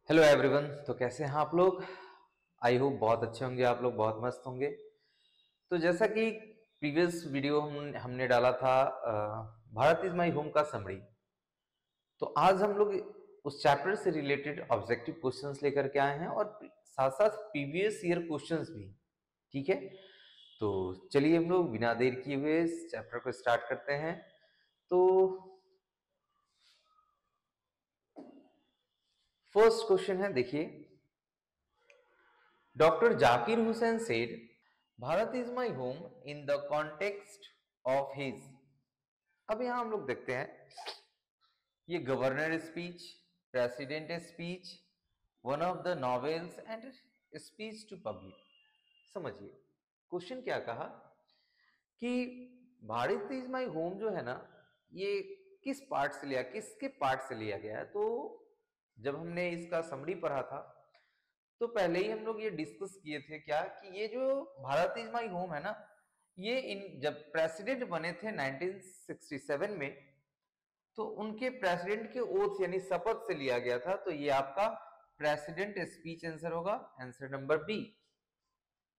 Hello everyone. तो कैसे हैं आप लोग? आई होप बहुत अच्छे होंगे, आप लोग बहुत मस्त होंगे। तो जैसा कि प्रीवियस वीडियो हमने डाला था भारत इज माय होम का समरी। तो आज हम लोग उस चैप्टर से रिलेटेड ऑब्जेक्टिव क्वेश्चंस लेकर के आए हैं और साथ साथ प्रीवियस ईयर क्वेश्चंस भी। ठीक है, तो चलिए हम लोग बिना देर किए हुए इस चैप्टर को स्टार्ट करते हैं। तो फर्स्ट क्वेश्चन है, देखिए, doctor Zakir Hussain said Bharat is my home in the context of his. अब यहां हम लोग देखते हैं, ये governor speech, president speech, one of the novels and speech to public. समझिए क्वेश्चन क्या कहा कि भारत इज माई होम जो है ना, ये किस पार्ट से लिया, किसके पार्ट से लिया गया है। तो जब हमने इसका समरी पढ़ा था तो पहले ही हम लोग ये डिस्कस किए थे क्या कि ये जो भारत इज माई होम है ना, ये जब प्रेसिडेंट बने थे 1967 में, तो उनके प्रेसिडेंट के ओथ यानी शपथ से लिया गया था। तो ये आपका प्रेसिडेंट स्पीच आंसर होगा, answer number B.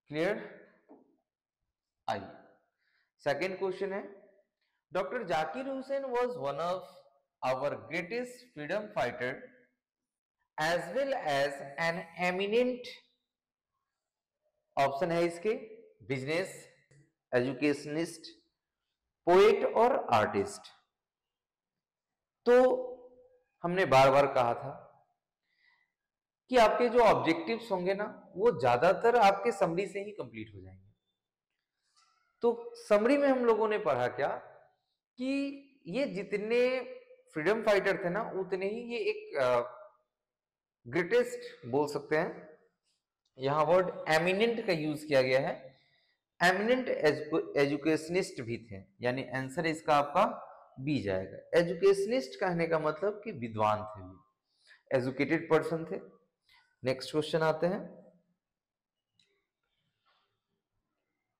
Clear? I second question है, doctor Zakir Hussain was one of our greatest freedom fighter as well as an eminent, option है इसके बिजनेस, एजुकेशनिस्ट, पोएट और आर्टिस्ट। तो हमने बार बार कहा था कि आपके जो ऑब्जेक्टिव्स होंगे ना, वो ज्यादातर आपके समरी से ही कंप्लीट हो जाएंगे। तो समरी में हम लोगों ने पढ़ा क्या कि ये जितने फ्रीडम फाइटर थे ना, उतने ही ये एक ग्रेटेस्ट बोल सकते हैं। यहां वर्ड एमिनेंट का यूज किया गया है। एमिनेंट एजुकेशनिस्ट भी थे, यानी आंसर इसका आपका बी जाएगा। एजुकेशनिस्ट कहने का मतलब कि विद्वान थे, एजुकेटेड पर्सन थे। नेक्स्ट क्वेश्चन आते हैं,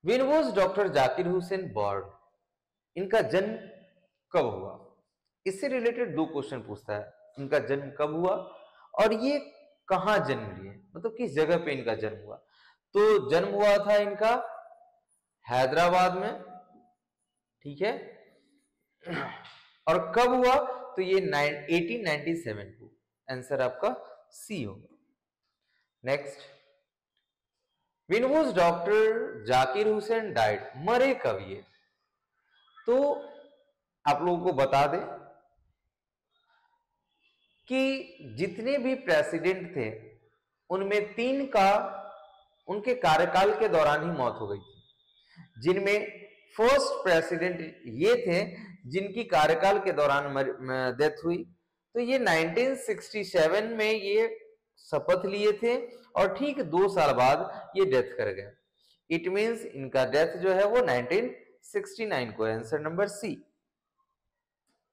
when was doctor Zakir Hussain born, इनका जन्म कब हुआ। इससे रिलेटेड दो क्वेश्चन पूछता है, इनका जन्म कब हुआ और ये कहां जन्म लिए, मतलब किस जगह पे इनका जन्म हुआ। तो जन्म हुआ था इनका हैदराबाद में, ठीक है। और कब हुआ, तो ये 1897 को, आंसर आपका सी होगा। Next, when was doctor Zakir Hussain died, मरे कब ये। तो आप लोगों को बता दें कि जितने भी प्रेसिडेंट थे उनमें तीन का उनके कार्यकाल के दौरान ही मौत हो गई थी, जिनमें फर्स्ट प्रेसिडेंट ये थे जिनकी कार्यकाल के दौरान डेथ हुई। तो ये 1967 में ये शपथ लिए थे और ठीक 2 साल बाद ये डेथ कर गए। इट मींस इनका डेथ जो है वो 1969 को, answer number C.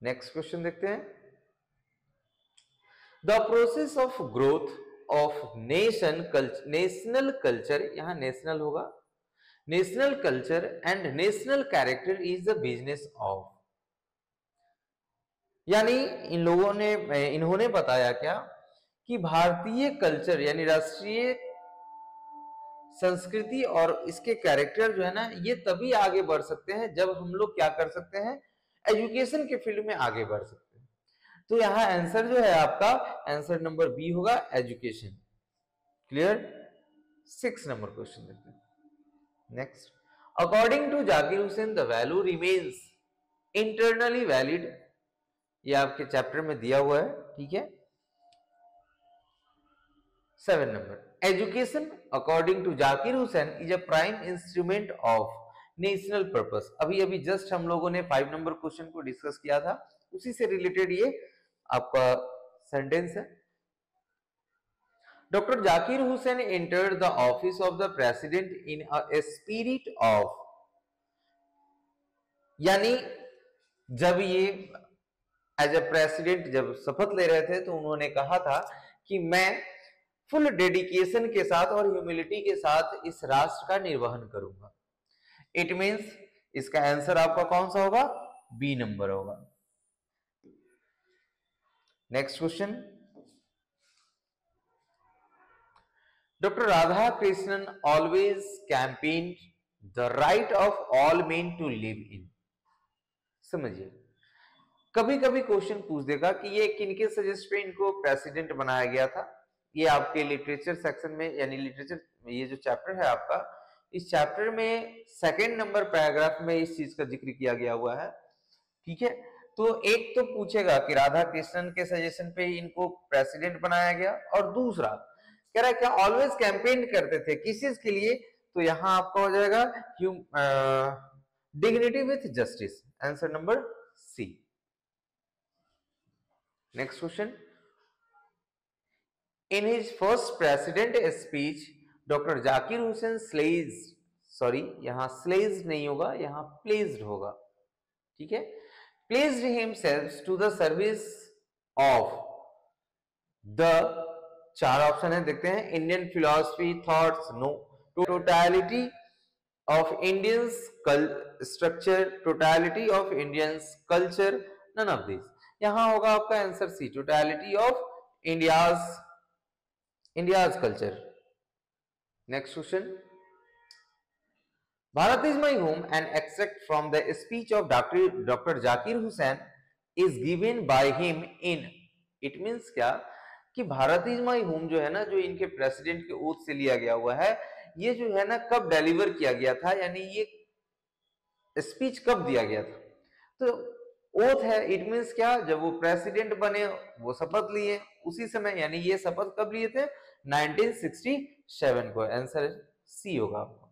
Next question देखते हैं, the process of growth of national culture, यहां नेशनल होगा, national culture and national character is the business of. यानी इन्होंने बताया क्या कि भारतीय कल्चर यानी राष्ट्रीय संस्कृति और इसके कैरेक्टर जो है ना, ये तभी आगे बढ़ सकते हैं जब हम लोग क्या कर सकते हैं, एजुकेशन के फील्ड में आगे बढ़ सकते हैं। तो यहां आंसर जो है आपका, आंसर नंबर बी होगा, एजुकेशन। क्लियर? 6 नंबर क्वेश्चन देखते हैं। Next, according to Zakir Hussain the value remains internally valid, ये आपके चैप्टर में दिया हुआ है, ठीक है। 7 number, education according to Zakir Hussain is a prime instrument of national purpose. अभी अभी जस्ट हम लोगों ने 5 नंबर क्वेश्चन को डिस्कस किया था, उसी से रिलेटेड ये आपका सेंटेंस है। Doctor Zakir Hussain entered the office of the president in a spirit of, यानी जब ये एज ए प्रेसिडेंट जब शपथ ले रहे थे तो उन्होंने कहा था कि मैं फुल डेडिकेशन के साथ और ह्यूमिलिटी के साथ इस राष्ट्र का निर्वहन करूंगा। इट मींस इसका आंसर आपका कौन सा होगा, बी नंबर होगा। Next question, Dr. Radhakrishnan always campaigned the right of all men to live in. समझिए, कभी कभी क्वेश्चन पूछ देगा कि ये किनके सजेस्ट पे इनको प्रेसिडेंट बनाया गया था। ये आपके लिटरेचर सेक्शन में, यानी लिटरेचर, ये जो चैप्टर है आपका, इस चैप्टर में सेकंड नंबर पैराग्राफ में इस चीज का जिक्र किया गया हुआ है। ठीक है, तो एक तो पूछेगा कि राधा कृष्णन के सजेशन पे इनको प्रेसिडेंट बनाया गया, और दूसरा कह रहा है क्या ऑलवेज कैंपेन करते थे, किस चीज के लिए, तो यहां आपका हो जाएगा dignity with justice, answer number C. Next question, in his first president speech doctor Zakir Hussain sledge, sorry यहां स्लेज नहीं होगा, यहां प्लेस्ड होगा। ठीक है, placed himself to the service of the, चार ऑप्शन है देखते हैं, Indian philosophy, thoughts, no, totality of Indians structure, totality of Indians culture, none of this. यहां होगा आपका answer C, totality of India's culture. Next question, Bharat is my home, an extract from the speech of Dr. Zakir Hussain is given by him in, it means क्या कि Bharat is my home जो है ना, जो इनके president के oath से लिया गया हुआ है, ये जो है ना कब डिलीवर किया गया था, यानी ये स्पीच कब दिया गया था, तो ओथ है, इट मीन्स क्या, जब वो प्रेसिडेंट बने, वो शपथ लिए उसी समय, यानी ये शपथ कब लिए थे, 1967 को, आंसर सी होगा आपको।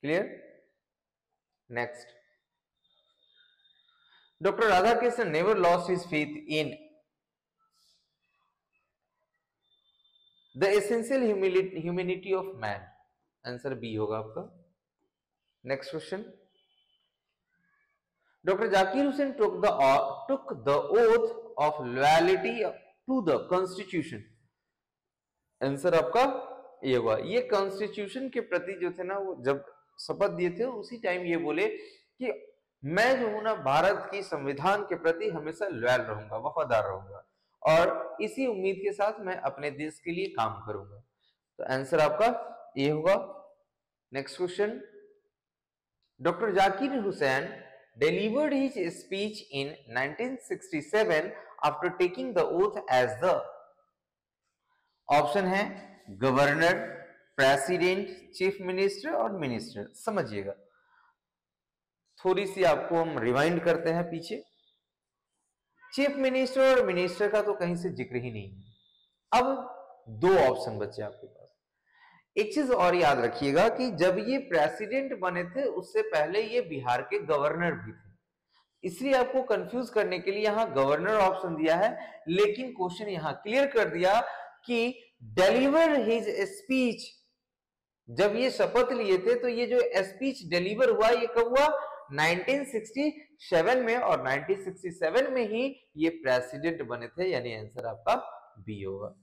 Clear? Next, doctor Radhakrishnan never lost his faith in the essential humanity of man, answer B होगा आपका। Next question, doctor Zakir Hussain took the oath of loyalty to the constitution, answer आपका ये होगा। ये कॉन्स्टिट्यूशन के प्रति जो थे ना, वो जब शपथ दिए थे उसी टाइम ये बोले कि मैं जो हूं ना भारत की संविधान के प्रति हमेशा लॉयल रहूंगा, वफादार रहूंगा, और इसी उम्मीद के साथ मैं अपने देश के लिए काम करूंगा, तो आंसर आपका ये होगा। Next question, doctor Zakir Hussain delivered his speech in 1967 after taking the oath as the, option है गवर्नर, प्रेसिडेंट, चीफ मिनिस्टर और मिनिस्टर। समझिएगा, थोड़ी सी आपको हम रिवाइंड करते हैं पीछे। चीफ मिनिस्टर और मिनिस्टर का तो कहीं से जिक्र ही नहीं है। अब दो ऑप्शन बचे आपके पास। एक चीज और याद रखिएगा कि जब ये प्रेसिडेंट बने थे उससे पहले ये बिहार के गवर्नर भी थे, इसलिए आपको कंफ्यूज करने के लिए यहां गवर्नर ऑप्शन दिया है, लेकिन क्वेश्चन यहां क्लियर कर दिया कि डिलीवर हिज स्पीच, जब ये शपथ लिए थे तो ये जो स्पीच डिलीवर हुआ ये कब हुआ, 1967 में, और 1967 में ही ये प्रेसिडेंट बने थे, यानी आंसर आपका बी होगा।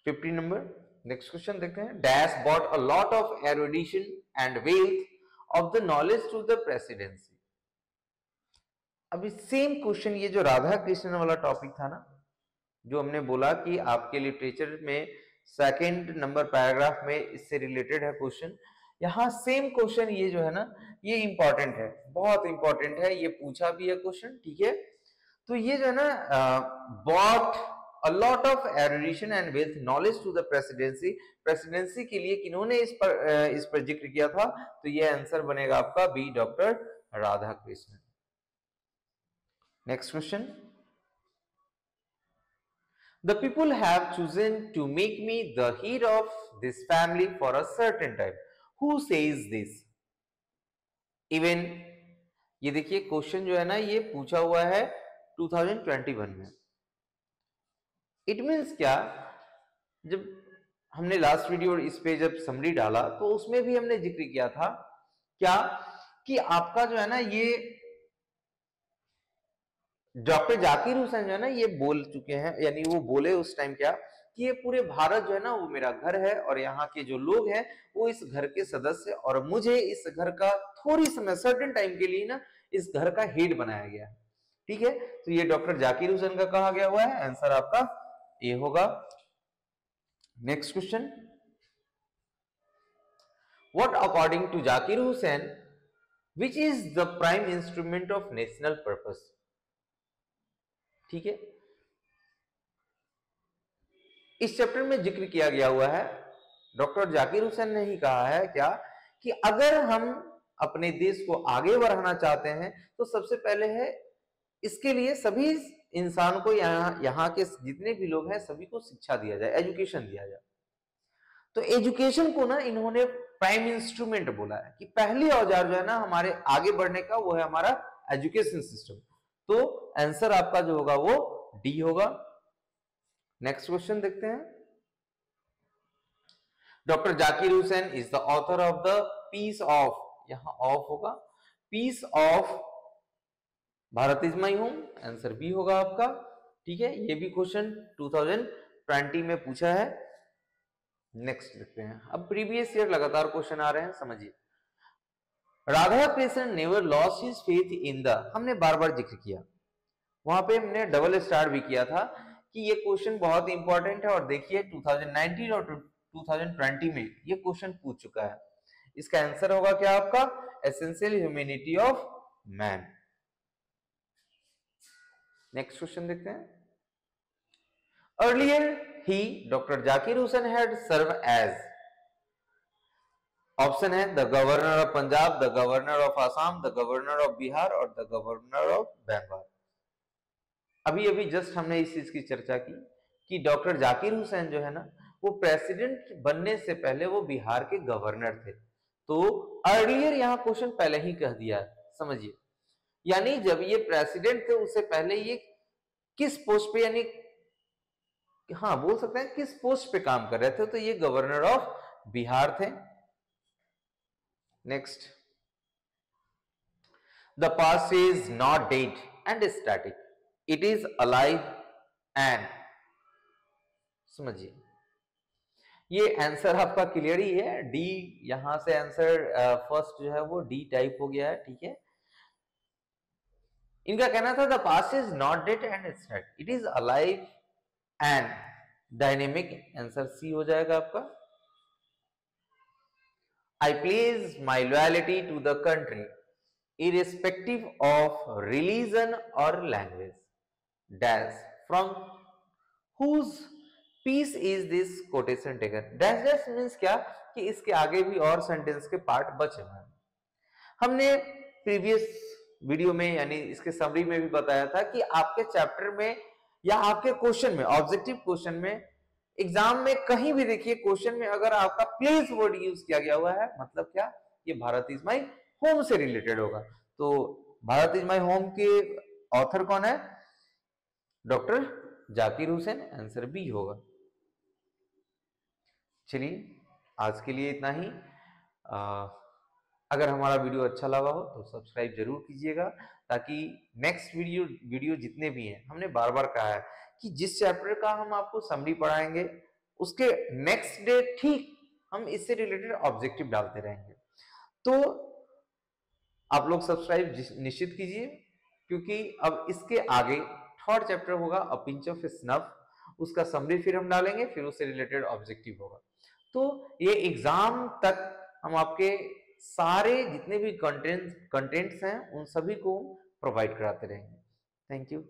50 नंबर। नेक्स्ट क्वेश्चन देखते हैं, dash bought a lot of erudition and wealth of the knowledge to the presidency. अभी सेम क्वेश्चन, ये जो राधा कृष्णन वाला टॉपिक था ना, जो हमने बोला कि आपके लिटरेचर में सेकंड नंबर पैराग्राफ में इससे रिलेटेड है क्वेश्चन, यहां सेम क्वेश्चन ये जो है ना, ये इंपॉर्टेंट है, बहुत इंपॉर्टेंट है, ये पूछा भी है क्वेश्चन। ठीक है, तो ये जो है ना, bot a lot of erudition and with knowledge to the presidency, presidency के लिए किन्होंने इस पर जिक्र किया था, तो ये आंसर बनेगा आपका B, doctor Radhakrishnan. Next question, the people have chosen to make me the head of this family for a certain time, who says this? Even ये देखिए क्वेश्चन जो है ना, ये पूछा हुआ है 2021 में। इट मीन्स क्या, जब हमने लास्ट वीडियो इस पे जब समरी डाला तो उसमें भी हमने जिक्र किया था क्या, कि आपका जो है ना, ये डॉक्टर जाकिर हुसैन जो है ना, ये बोल चुके हैं, यानी वो बोले उस टाइम क्या, कि ये पूरे भारत जो है ना वो मेरा घर है, और यहाँ के जो लोग हैं वो इस घर के सदस्य, और मुझे इस घर का थोड़ी समय सर्टेन टाइम के लिए ना इस घर का हेड बनाया गया है। ठीक है, तो ये डॉक्टर जाकिर हुसैन का कहा गया हुआ है, आंसर आपका ए होगा। Next question, what according to Zakir Hussain which is the prime instrument of national purpose. ठीक है, इस चैप्टर में जिक्र किया गया हुआ है, डॉक्टर जाकिर हुसैन ने ही कहा है क्या कि अगर हम अपने देश को आगे बढ़ाना चाहते हैं तो सबसे पहले है इसके लिए सभी इंसान को यहाँ के जितने भी लोग हैं सभी को शिक्षा दिया जाए, एजुकेशन दिया जाए। तो एजुकेशन को ना इन्होंने प्राइम इंस्ट्रूमेंट बोला है कि पहली औजार जो है ना हमारे आगे बढ़ने का वो है हमारा एजुकेशन सिस्टम। तो आंसर आपका जो होगा वो डी होगा। नेक्स्ट क्वेश्चन देखते हैं, doctor Zakir Hussain is the author of the piece of, यहां ऑफ होगा, piece of Bharat is my home, answer B होगा आपका। ठीक है, ये भी क्वेश्चन 2020 में पूछा है। नेक्स्ट देखते हैं, अब प्रीवियस ईयर लगातार क्वेश्चन आ रहे हैं, समझिए। Radha Krishna never lost his faith in the, हमने बार बार जिक्र किया, वहां पे हमने डबल स्टार भी किया था कि ये क्वेश्चन बहुत इंपॉर्टेंट है। और देखिए 2019 और 2020 में ये क्वेश्चन पूछ चुका है। इसका आंसर होगा क्या आपका, essential humanity of man. Next question देखते हैं, अर्लियर ही doctor Zakir Hussain had serve as, option है the governor of Punjab, the governor of Assam, the governor of Bihar और द गवर्नर ऑफ बंगाल। अभी अभी जस्ट हमने इस चीज की चर्चा की कि डॉक्टर जाकिर हुसैन जो है ना वो प्रेसिडेंट बनने से पहले वो बिहार के गवर्नर थे। तो अर्लियर यहाँ क्वेश्चन पहले ही कह दिया है, समझिए, यानी जब ये प्रेसिडेंट थे उससे पहले ये किस पोस्ट पे, यानी हाँ बोल सकते हैं किस पोस्ट पे काम कर रहे थे, तो ये गवर्नर ऑफ बिहार थे। Next, the past is not dead and static, it is alive and, समझिए ये आंसर आपका क्लियर ही है, डी, यहां से आंसर फर्स्ट जो है वो डी टाइप हो गया है। ठीक है, इनका कहना था the past is not dead and static, it is alive and dynamic, answer C हो जाएगा आपका। I place my loyalty to the country irrespective of religion or language, dash from whose piece is this quotation taken, dash dash means क्या कि इसके आगे भी और sentence के पार्ट बचे हुए हैं। हमने प्रीवियस वीडियो में यानी इसके समरी में भी बताया था कि आपके चैप्टर में या आपके क्वेश्चन में, ऑब्जेक्टिव क्वेश्चन में, एग्जाम में कहीं भी देखिए क्वेश्चन में अगर आपका प्लेस वर्ड यूज किया गया हुआ है, मतलब क्या, ये भारत इज माई होम से रिलेटेड होगा। तो भारत इज माई होम के ऑथर कौन है, doctor Zakir Hussain, answer B होगा। चलिए आज के लिए इतना ही। अगर हमारा वीडियो अच्छा लगा हो तो सब्सक्राइब जरूर कीजिएगा, ताकि नेक्स्ट वीडियो जितने भी हैं, हमने बार बार कहा है कि जिस चैप्टर का हम आपको समरी पढ़ाएंगे उसके नेक्स्ट डे ठीक हम इससे रिलेटेड ऑब्जेक्टिव डालते रहेंगे। तो आप लोग सब्सक्राइब निश्चित कीजिए, क्योंकि अब इसके आगे थर्ड चैप्टर होगा अ पिंच ऑफ स्नफ, उसका समरी फिर हम डालेंगे, फिर उससे रिलेटेड ऑब्जेक्टिव होगा। तो ये एग्जाम तक हम आपके सारे जितने भी कंटेंट्स हैं उन सभी को प्रोवाइड कराते रहेंगे। Thank you.